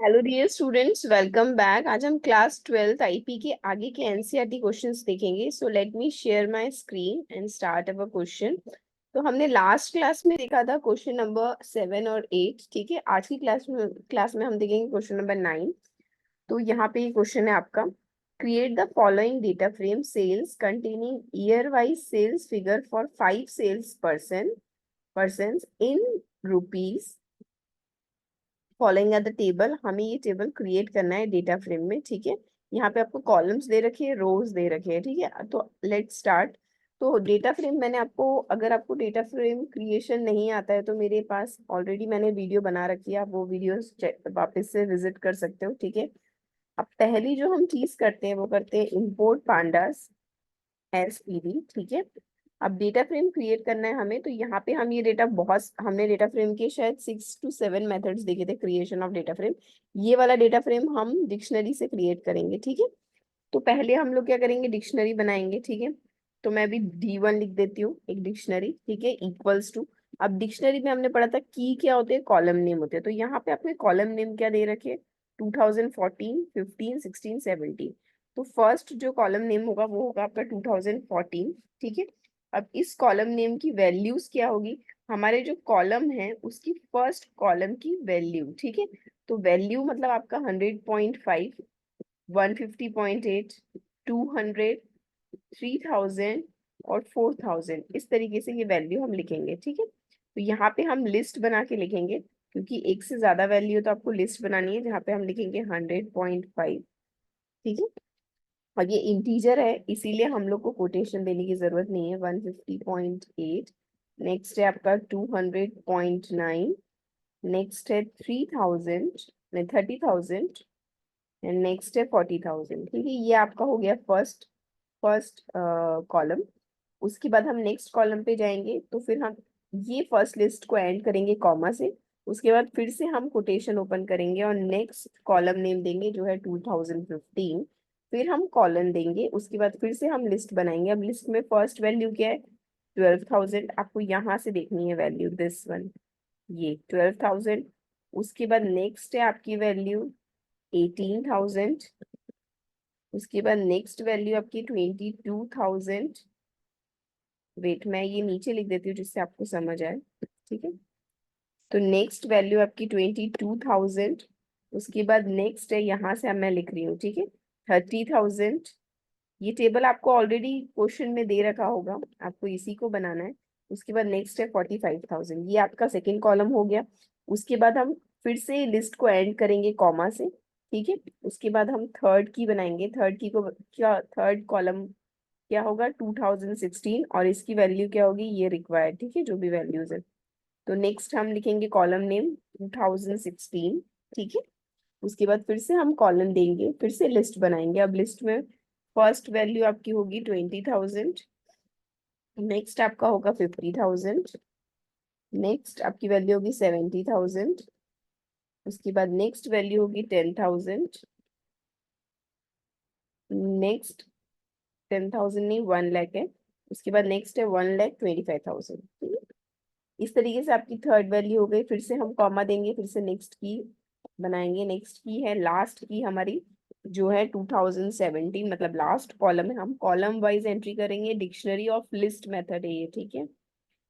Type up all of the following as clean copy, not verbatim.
Hello dear students, welcome back. आज हम class 12th IP के आगे के एनसीईआरटी क्वेश्चंस देखेंगे। So let me share my screen and start our question. तो हमने लास्ट क्लास में देखा था क्वेश्चन नंबर 7 और 8। ठीक है, आज की क्लास में हम देखेंगे क्वेश्चन नंबर 9। तो यहाँ पे ये क्वेश्चन है आपका। Create the following data frame sales containing year wise sales figure for 5 sales person in rupees following at the table. हमें ये टेबल क्रिएट करना है डेटा फ्रेम में। ठीक है, यहाँ पे आपको कॉलम्स दे रखे हैं, रोज दे रखे हैं। ठीक है, तो लेट्स स्टार्ट। तो डेटा फ्रेम मैंने आपको, अगर आपको डेटा फ्रेम क्रिएशन नहीं आता है तो मेरे पास ऑलरेडी मैंने वीडियो बना रखी है, आप वो वीडियो वापस से विजिट कर सकते हो। ठीक है, अब पहली जो हम चीज करते हैं वो करते हैं इंपोर्ट पांडास एसपीडी। ठीक है, अब डेटा फ्रेम क्रिएट करना है हमें, तो यहाँ पे हम ये डेटा, बहुत हमने डेटा फ्रेम के शायद 6 to 7 मेथड्स देखे थे क्रिएशन ऑफ डेटा फ्रेम। ये वाला डेटा फ्रेम हम डिक्शनरी से क्रिएट करेंगे। ठीक है, तो पहले हम लोग क्या करेंगे, डिक्शनरी बनाएंगे। ठीक है, तो मैं अभी D1 लिख देती हूँ, एक डिक्शनरी। ठीक है, इक्वल्स टू, अब डिक्शनरी में हमने पढ़ा था की क्या होते हैं, कॉलम नेम होते हैं। तो यहाँ पे आपने कॉलम नेम क्या दे रखे, 2014, 15, 16, 17। तो फर्स्ट जो कॉलम नेम होगा वो होगा आपका 2014। ठीक है, अब इस कॉलम नेम की वैल्यूज क्या होगी, हमारे जो कॉलम है उसकी फर्स्ट कॉलम की वैल्यू। ठीक है, तो वैल्यू मतलब आपका 100.5, 150.8, 200, 3000 और 4000, इस तरीके से ये वैल्यू हम लिखेंगे। ठीक है, तो यहाँ पे हम लिस्ट बना के लिखेंगे, क्योंकि एक से ज्यादा वैल्यू है तो आपको लिस्ट बनानी है, जहाँ पे हम लिखेंगे 100.5। ठीक है, और ये इंटीजर है इसीलिए हम लोग को कोटेशन देने की जरूरत नहीं है। 150.8, नेक्स्ट है आपका 200.9, नेक्स्ट है 3000, 30,000, एंड नेक्स्ट है 40,000। ठीक है, ये आपका हो गया फर्स्ट फर्स्ट कॉलम। उसके बाद हम नेक्स्ट कॉलम पे जाएंगे, तो फिर हम ये फर्स्ट लिस्ट को एंड करेंगे कॉमा से। उसके बाद फिर से हम कोटेशन ओपन करेंगे और नेक्स्ट कॉलम नेम देंगे जो है 2015। फिर हम कॉलन देंगे, उसके बाद फिर से हम लिस्ट बनाएंगे। अब लिस्ट में फर्स्ट वैल्यू क्या है, 12,000। आपको यहाँ से देखनी है वैल्यू, दिस वन, ये 12,000। उसके बाद नेक्स्ट है आपकी वैल्यू 18,000। उसके बाद नेक्स्ट वैल्यू आपकी 22,000। वेट, मैं ये नीचे लिख देती हूँ जिससे आपको समझ आए। ठीक है, तो नेक्स्ट वैल्यू आपकी 22,000। उसके बाद नेक्स्ट है, यहाँ से अब मैं लिख रही हूँ। ठीक है, 30,000। ये टेबल आपको ऑलरेडी क्वेश्चन में दे रखा होगा, आपको इसी को बनाना है। उसके बाद नेक्स्ट है 45,000, ये आपका सेकेंड कॉलम हो गया। उसके बाद हम फिर से लिस्ट को एंड करेंगे कॉमा से। ठीक है, उसके बाद हम थर्ड की बनाएंगे। थर्ड की को क्या, थर्ड कॉलम क्या होगा, 2016, और इसकी वैल्यू क्या होगी, ये रिक्वायर्ड। ठीक है, जो भी वैल्यूज है, तो नेक्स्ट हम लिखेंगे कॉलम नेम 2016। ठीक है, उसके बाद फिर से हम कॉलम देंगे, फिर से लिस्ट बनाएंगे। अब लिस्ट में फर्स्ट वैल्यू आपकी होगी 20,000, नेक्स्ट आपका होगा 50,000, नेक्स्ट आपकी वैल्यू होगी 70,000। उसके बाद नेक्स्ट वैल्यू होगी 10,000, नेक्स्ट 10,000 नहीं, 1 लाख है। उसके बाद नेक्स्ट है 1,25,000। इस तरीके से आपकी थर्ड वैल्यू हो गई। फिर से हम कॉमा देंगे, फिर से नेक्स्ट की बनाएंगे। नेक्स्ट की है लास्ट की हमारी, जो है 2017, मतलब लास्ट कॉलम है। हम कॉलम वाइज एंट्री करेंगे, डिक्शनरी ऑफ लिस्ट मेथड है ये। ठीक है,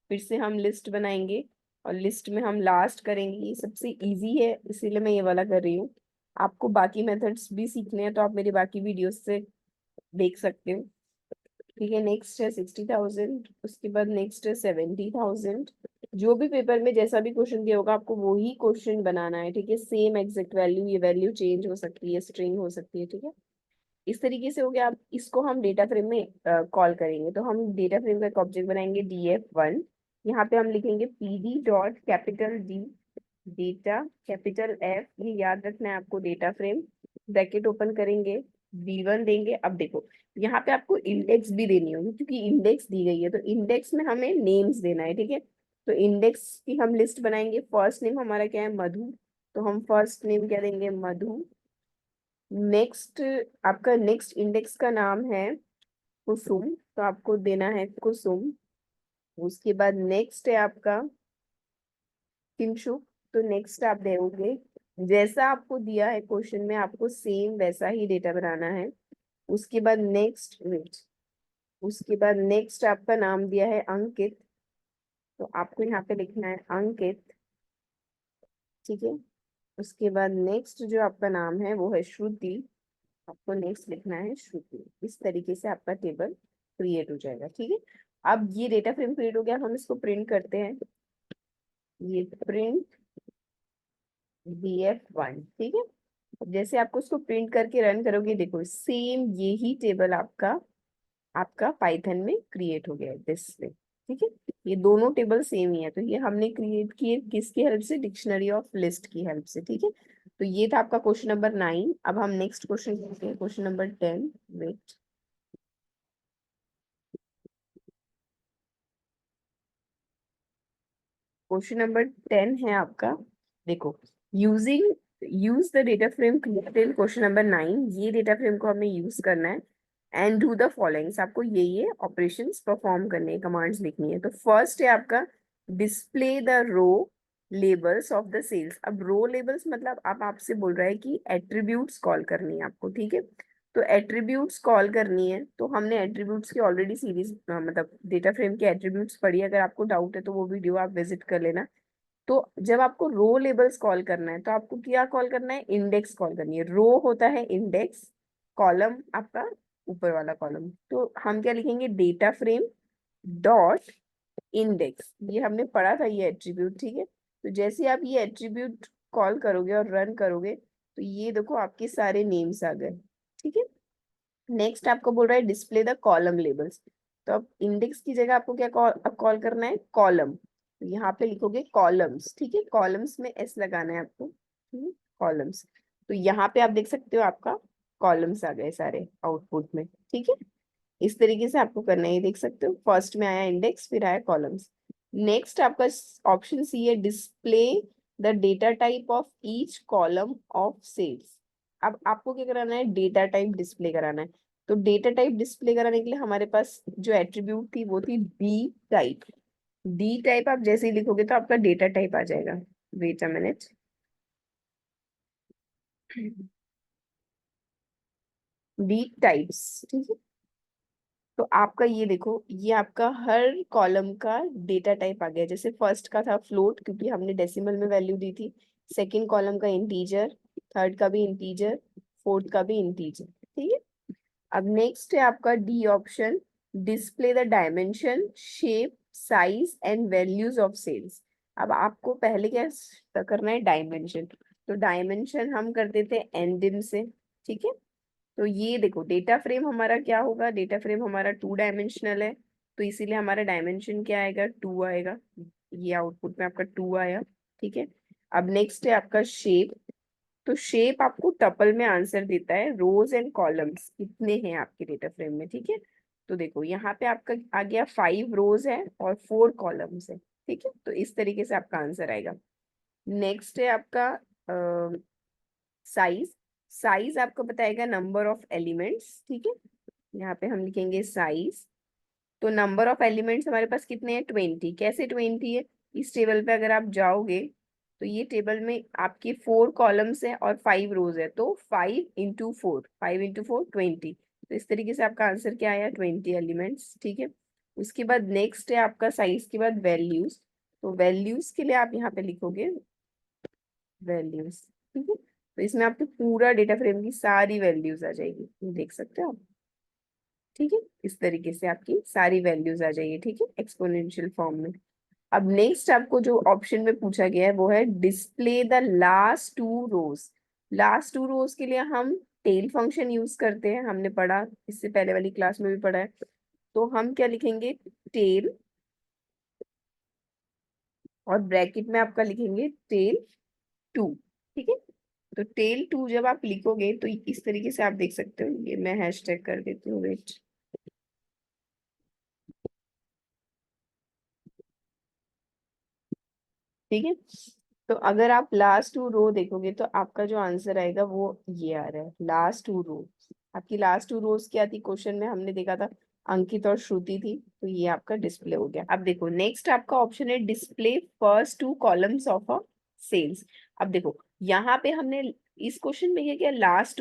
फिर से हम लिस्ट बनाएंगे और लिस्ट में हम लास्ट करेंगे। ये सबसे इजी है इसीलिए मैं ये वाला कर रही हूँ। आपको बाकी मेथड्स भी सीखने हैं तो आप मेरी बाकी वीडियोस से देख सकते हो। ठीक है, नेक्स्ट है 60,000। उसके बाद नेक्स्ट है 70,000। जो भी पेपर में जैसा भी क्वेश्चन दिया होगा आपको वही क्वेश्चन बनाना है। ठीक है, सेम एग्जैक्ट वैल्यू, ये वैल्यू चेंज हो सकती है, स्ट्रिंग हो सकती है। ठीक है, इस तरीके से हो गया। अब इसको हम डेटा फ्रेम में कॉल करेंगे, तो हम डेटा फ्रेम का एक ऑब्जेक्ट बनाएंगे DF1। यहाँ पे हम लिखेंगे PD dot capital D, data capital F, ये याद रखना है आपको। डेटा फ्रेम ब्रैकेट ओपन करेंगे, D1 देंगे। अब देखो, यहाँ पे आपको इंडेक्स भी देनी होगी, क्योंकि इंडेक्स दी गई है तो इंडेक्स में हमें नेम्स देना है। ठीक है, तो इंडेक्स की हम लिस्ट बनाएंगे। फर्स्ट नेम हमारा क्या है, मधु, तो हम फर्स्ट नेम क्या देंगे, मधु। नेक्स्ट, आपका नेक्स्ट इंडेक्स का नाम है कुसुम, तो आपको देना है कुसुम। उसके बाद नेक्स्ट है आपका किंशु, तो नेक्स्ट आप दोगे जैसा आपको दिया है क्वेश्चन में आपको सेम वैसा ही डेटा बनाना है। उसके बाद नेक्स्ट वेट, उसके बाद नेक्स्ट आपका नाम दिया है अंकित, तो आपको यहाँ पे लिखना है अंकित, ठीक है। उसके बाद नेक्स्ट जो आपका नाम है वो है श्रुति, आपको नेक्स्ट लिखना है श्रुति। इस तरीके से आपका टेबल क्रिएट हो जाएगा, ठीक है। अब ये डेटा फ्रेम क्रिएट हो गया, हम इसको प्रिंट करते हैं। ये प्रिंट BF1, ठीक है। अब जैसे आपको उसको प्रिंट करके रन करोगे, देखो सेम यही टेबल आपका आपका पाइथन में क्रिएट हो गया है दिस पे, ठीक है। ये दोनों टेबल सेम ही है, तो ये हमने क्रिएट किए किसकी हेल्प से, डिक्शनरी ऑफ लिस्ट की हेल्प से, ठीक है। तो ये था आपका क्वेश्चन नंबर 9। अब हम नेक्स्ट क्वेश्चन करते हैं, question number 10। Wait, question number 10 है आपका, देखो, using use the data frame created in question number 9, ये डेटा फ्रेम को हमें यूज करना है। एंड डू द फॉलोइंग्स, आपको ये ऑपरेशंस परफॉर्म करने हैं, कमांड्स लिखनी है। तो फर्स्ट है आपका display the row labels of the sales. अब रो लेबल्स मतलब अब आपसे बोल रहा है कि एट्रीब्यूट्स कॉल करनी है आपको, ठीक है। तो एट्रीब्यूट्स कॉल करनी है, तो हमने एट्रीब्यूट्स की ऑलरेडी सीरीज मतलब डेटा फ्रेम के एट्रीब्यूट्स पढ़ी है। अगर आपको डाउट है तो वो वीडियो आप विजिट कर लेना। तो जब आपको रो लेबल्स कॉल करना है तो आपको क्या कॉल करना है, इंडेक्स कॉल करनी है। रो होता है इंडेक्स, कॉलम आपका ऊपर वाला कॉलम। तो हम क्या लिखेंगे, डेटा फ्रेम डॉट इंडेक्स, ये हमने पढ़ा था ये एट्रीब्यूट, ठीक है। तो जैसे आप ये एट्रीब्यूट कॉल करोगे और रन करोगे तो ये देखो आपके सारे नेम्स आ गए, ठीक है। नेक्स्ट आपको बोल रहा है डिस्प्ले द कॉलम लेबल्स। तो अब इंडेक्स की जगह आपको क्या कॉल करना है, कॉलम। तो यहाँ पे लिखोगे कॉलम्स, ठीक है। कॉलम्स में एस लगाना है आपको, ठीक है, कॉलम्स। तो यहाँ पे आप देख सकते हो आपका कॉलम्स आ गए सारे आउटपुट में, ठीक है। इस तरीके से आपको करना है, ये देख सकते हो फर्स्ट में आया इंडेक्स, फिर आया कॉलम्स। नेक्स्ट आपका ऑप्शन सी है display the data type of each column of sales. अब आपको क्या कराना है, डेटा टाइप डिस्प्ले कराना है। तो डेटा टाइप डिस्प्ले कराने के लिए हमारे पास जो एट्रीब्यूट थी वो थी डी टाइप। डी टाइप आप जैसे ही लिखोगे तो आपका डेटा टाइप आ जाएगा। Wait a minute, D types, ठीक है। तो आपका ये देखो, ये आपका हर कॉलम का डेटा टाइप आ गया। जैसे फर्स्ट का था फ्लोट, क्योंकि हमने डेसिमल में वैल्यू दी थी। सेकंड कॉलम का इंटीजर, थर्ड का भी इंटीजर, फोर्थ का भी इंटीजर, ठीक है। अब नेक्स्ट है आपका D option, display the dimension shape size and values of sales. अब आपको पहले क्या करना है, डायमेंशन। तो डायमेंशन हम कर देते हैं एनडिम से, ठीक है। तो ये देखो डेटा फ्रेम हमारा क्या होगा, डेटा फ्रेम हमारा 2 डायमेंशनल है, तो इसीलिए हमारा डायमेंशन क्या आएगा, 2 आएगा। ये आउटपुट में आपका 2 आया, ठीक है। अब नेक्स्ट है आपका शेप। तो शेप आपको टपल में आंसर देता है, रोज एंड कॉलम्स कितने हैं आपके डेटा फ्रेम में, ठीक है। तो देखो यहाँ पे आपका आ गया 5 रोज है और 4 कॉलम्स है, ठीक है। तो इस तरीके से आपका आंसर आएगा। नेक्स्ट है आपका साइज। साइज आपको बताएगा नंबर ऑफ एलिमेंट्स, ठीक है। यहाँ पे हम लिखेंगे साइज। तो नंबर ऑफ एलिमेंट्स हमारे पास कितने हैं, 20। कैसे 20 है, इस टेबल पे अगर आप जाओगे तो ये टेबल में आपके 4 कॉलम्स है और 5 रोज है, तो 5 इंटू 4, 5 इंटू 4 20। तो इस तरीके से आपका आंसर क्या आया, 20 एलिमेंट्स, ठीक है। उसके बाद नेक्स्ट है आपका साइज के बाद वैल्यूज। तो वैल्यूज के लिए आप यहाँ पे लिखोगे वैल्यूज, ठीक है। तो इसमें आपके पूरा डेटा फ्रेम की सारी वैल्यूज आ जाएगी, ये देख सकते हो आप, ठीक है। इस तरीके से आपकी सारी वैल्यूज आ जाएगी, ठीक है, एक्सपोनेंशियल फॉर्म में। अब नेक्स्ट आपको जो ऑप्शन में पूछा गया है वो है display the last 2 rows. Last 2 rows के लिए हम टेल फंक्शन यूज करते हैं, हमने पढ़ा इससे पहले वाली क्लास में भी पढ़ा है। तो हम क्या लिखेंगे, टेल, और ब्रैकेट में आपका लिखेंगे टेल 2, ठीक है। तो टेल 2 जब आप लिखोगे तो इस तरीके से आप देख सकते हो, ये मैं हैशटैग कर देती हूँ, वेट, ठीक है। तो अगर आप लास्ट 2 रो देखोगे तो आपका जो आंसर आएगा वो ये आ रहा है, लास्ट 2 रो। आपकी लास्ट 2 रोज क्या थी, क्वेश्चन में हमने देखा था अंकित और श्रुति थी, तो ये आपका डिस्प्ले हो गया। अब देखो नेक्स्ट आपका ऑप्शन है display first 2 columns of a sales. अब देखो यहाँ पे हमने इस क्वेश्चन में क्या किया, लास्ट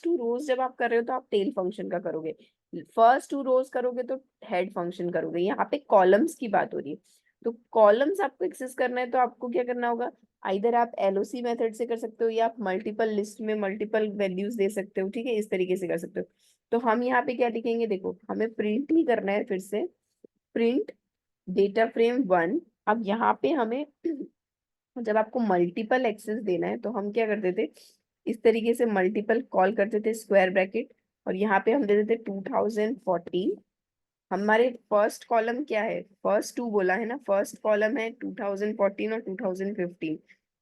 टू रोज जब आप कर रहे हो तो आप टेल फंक्शन का करोगे, फर्स्ट टू रोज करोगे तो हेड फंक्शन करोगे। यहाँ पे कॉलम्स की बात हो रही है, तो कॉलम्स आपको एक्सेस करना है तो आपको क्या करना होगा, आइदर आप एलओसी मेथड से कर सकते हो या आप मल्टीपल लिस्ट में मल्टीपल वैल्यूज दे सकते हो, ठीक है, इस तरीके से कर सकते हो। तो हम यहाँ पे क्या लिखेंगे, देखो हमें प्रिंट ही करना है, फिर से प्रिंट डेटा फ्रेम 1। अब यहाँ पे हमें जब आपको मल्टीपल एक्सेस देना है तो हम क्या करते थे, इस तरीके से मल्टीपल कॉल करते थे स्क्वायर ब्रैकेट, और यहाँ पे हम दे देते 2014। हमारे फर्स्ट कॉलम क्या है, फर्स्ट टू बोला है ना, फर्स्ट कॉलम है 2014 और 2015,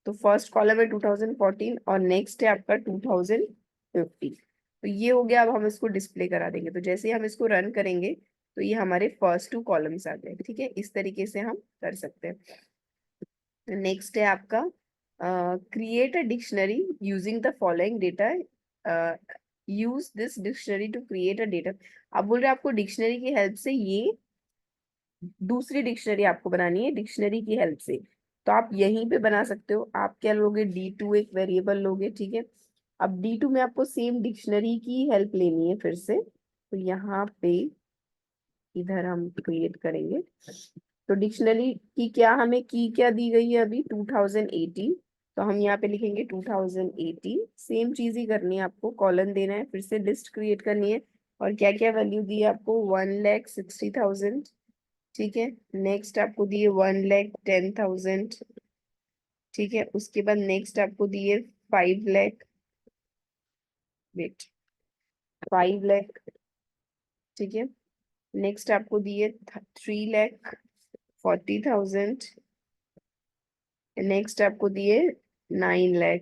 तो फर्स्ट कॉलम है 2014 और नेक्स्ट है आपका 2015। तो ये हो गया। अब हम इसको डिस्प्ले करा देंगे, तो जैसे ही हम इसको रन करेंगे तो ये हमारे फर्स्ट टू कॉलम्स आ गए, ठीक है, इस तरीके से हम कर सकते हैं। नेक्स्ट है आपका create a dictionary using the following data, use this dictionary to create a data. अब बोल रहे हैं आपको डिक्शनरी की हेल्प से ये दूसरी डिक्शनरी आपको बनानी है डिक्शनरी की हेल्प से, तो आप यहीं पे बना सकते हो। आप क्या लोगे, D2 एक वेरिएबल लोगे, ठीक है। अब D2 में आपको सेम डिक्शनरी की हेल्प लेनी है फिर से, तो यहाँ पे इधर हम क्रिएट करेंगे। तो डिक्शनरी की क्या हमें की क्या दी गई है अभी, 2018, तो हम यहाँ पे लिखेंगे 2018। सेम चीज ही करनी है आपको, कॉलन देना है, फिर से लिस्ट क्रिएट करनी है, और क्या क्या वैल्यू दी है आपको, 1,60,000, ठीक है। नेक्स्ट आपको दिए 1,10,000, ठीक है। उसके बाद नेक्स्ट आपको दिए 5 लाख, वेट 5 लाख, ठीक है। नेक्स्ट आपको दिए 3,40,000, नेक्स्ट आपको दिए 9 लाख,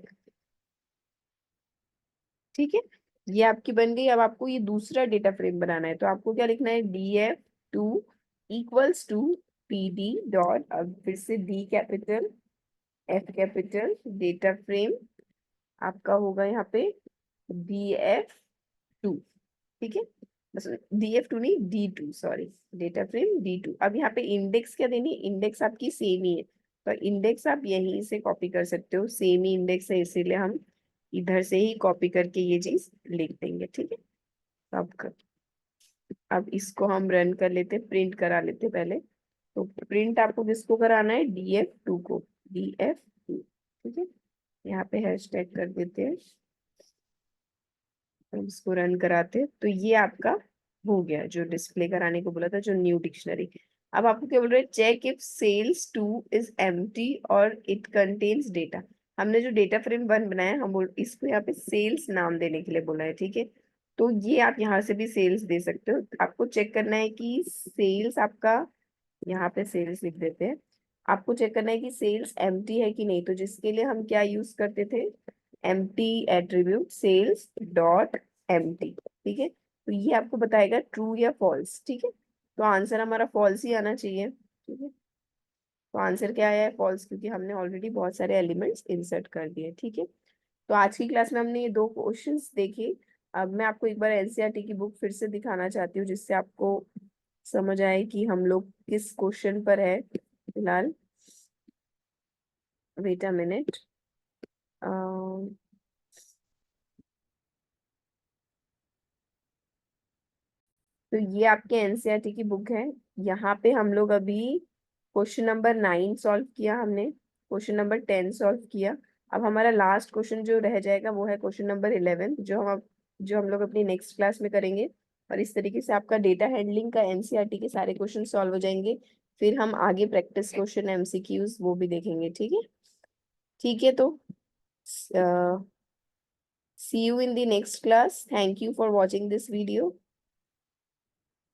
ठीक है। ये आपकी बन गई। अब आपको ये दूसरा डेटा फ्रेम बनाना है, तो आपको क्या लिखना है, DF2 equals to PD dot, अब फिर से D capital F capital, data frame आपका होगा यहाँ पे DF2, ठीक है। बस DF2 नहीं, D2, sorry, data frame D2। अब यहाँ पे इंडेक्स क्या देनी है, इंडेक्स आपकी सेम ही है, तो इंडेक्स आप यहीं से कॉपी कर सकते हो, सेम ही इंडेक्स है, इसीलिए हम इधर से ही कॉपी करके ये चीज लिख देंगे, ठीक है। तो अब इसको हम रन कर लेते, प्रिंट करा लेते पहले। तो प्रिंट आपको किसको कराना है, DF2 को, DF2, ठीक है। यहाँ पे हैशटैग कर देते हैं, अब इसको रन कराते हैं, तो ये आपका हो गया जो डिस्प्ले कराने को बोला था, जो न्यू डिक्शनरी। अब आपको क्या बोल रहे हैं, check if sales 2 is empty और इट कंटेन्स डेटा। हमने जो डेटा फ्रेम 1 बनाया है, हम बोल इसको यहाँ पे सेल्स नाम देने के लिए बोला है, ठीक है। तो ये आप यहाँ से भी सेल्स दे सकते हो। आपको चेक करना है कि सेल्स आपका, यहाँ पे सेल्स लिख देते हैं, आपको चेक करना है कि सेल्स एम्प्टी है कि नहीं, तो जिसके लिए हम क्या यूज करते थे, empty attribute sales dot empty, ठीक है। तो ये आपको बताएगा ट्रू या फॉल्स, ठीक है। तो आंसर हमारा फॉल्स ही आना चाहिए, ठीक है। तो आंसर क्या आया है, फॉल्स, क्योंकि हमने ऑलरेडी बहुत सारे एलिमेंट्स इंसर्ट कर दिए, ठीक है। तो आज की क्लास में हमने ये दो क्वेश्चंस देखे। अब मैं आपको एक बार एनसीईआरटी की बुक फिर से दिखाना चाहती हूँ, जिससे आपको समझ आए कि हम लोग किस क्वेश्चन पर है फिलहाल। वेट अ मिनट, तो ये आपके एनसीईआरटी की बुक है। यहाँ पे हम लोग अभी क्वेश्चन नंबर 9 सॉल्व किया हमने, क्वेश्चन नंबर 10 सॉल्व किया। अब हमारा लास्ट क्वेश्चन जो रह जाएगा वो है क्वेश्चन नंबर 11, जो हम लोग अपनी नेक्स्ट क्लास में करेंगे। और इस तरीके से आपका डेटा हैंडलिंग का एनसीईआरटी के सारे क्वेश्चन सॉल्व हो जाएंगे। फिर हम आगे प्रैक्टिस क्वेश्चन एमसीक्यूज वो भी देखेंगे, ठीक है। ठीक है, तो see you in the next class. Thank you for watching this video.